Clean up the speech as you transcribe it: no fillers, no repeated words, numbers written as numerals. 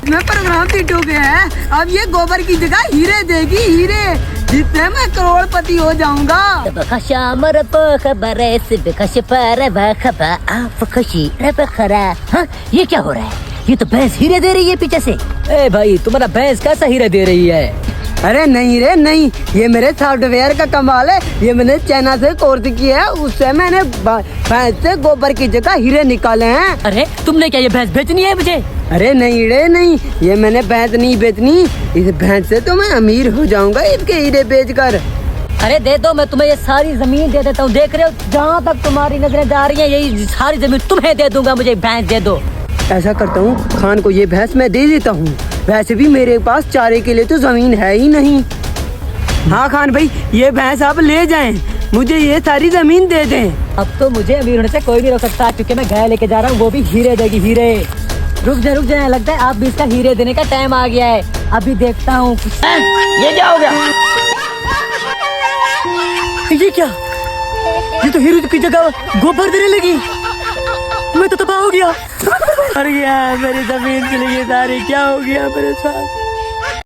मैं प्रोग्राम तीटू के है, अब ये गोबर की जगह हीरे देगी, हीरे जिससे मैं करोड़पति हो जाऊंगा। ये क्या हो रहा है? ये तो भैंस हीरे दे रही है पीछे से। ए भाई, तुम्हारा भैंस कैसा हीरे दे रही है? अरे नहीं रे नहीं, ये मेरे सॉफ्टवेयर का कमाल है। ये मैंने चाइना से कोर्स किया है, उससे मैंने भैंस से गोबर की जगह हीरे निकाले हैं। अरे तुमने क्या ये भैंस बेचनी है मुझे? अरे नहीं रे नहीं, ये मैंने भैंस नहीं बेचनी, इस भैंस से तो मैं अमीर हो जाऊंगा इसके हीरे बेचकर। अरे दे दो, मैं तुम्हें ये सारी जमीन दे देता हूँ। देख रहे हो, जहाँ तक तुम्हारी नजरें जा रही हैं, यही सारी जमीन तुम्हें दे दूंगा। मुझे भैंस दे दो। ऐसा करता हूँ, खान को ये भैंस मैं दे देता हूँ। वैसे भी मेरे पास चारे के लिए तो जमीन है ही नहीं। हाँ खान भाई, ये भैंस आप ले जाएं, मुझे ये सारी जमीन दे दें। अब तो मुझे अमीर होने से कोई नहीं रोक सकता, क्योंकि मैं गाय लेके जा रहा हूँ, वो भी हीरे देगी, हीरे। रुक जा, लगता है आप भी इसका हीरे देने का टाइम आ गया है। अभी देखता हूँ। ये क्या हो गया? ये क्या? ये तो हीरे की जगह गोबर देने लगी। मैं तो तबाह हो गया। मर गया, मेरी जमीन के लिए सारी क्या हो गया मेरे साथ।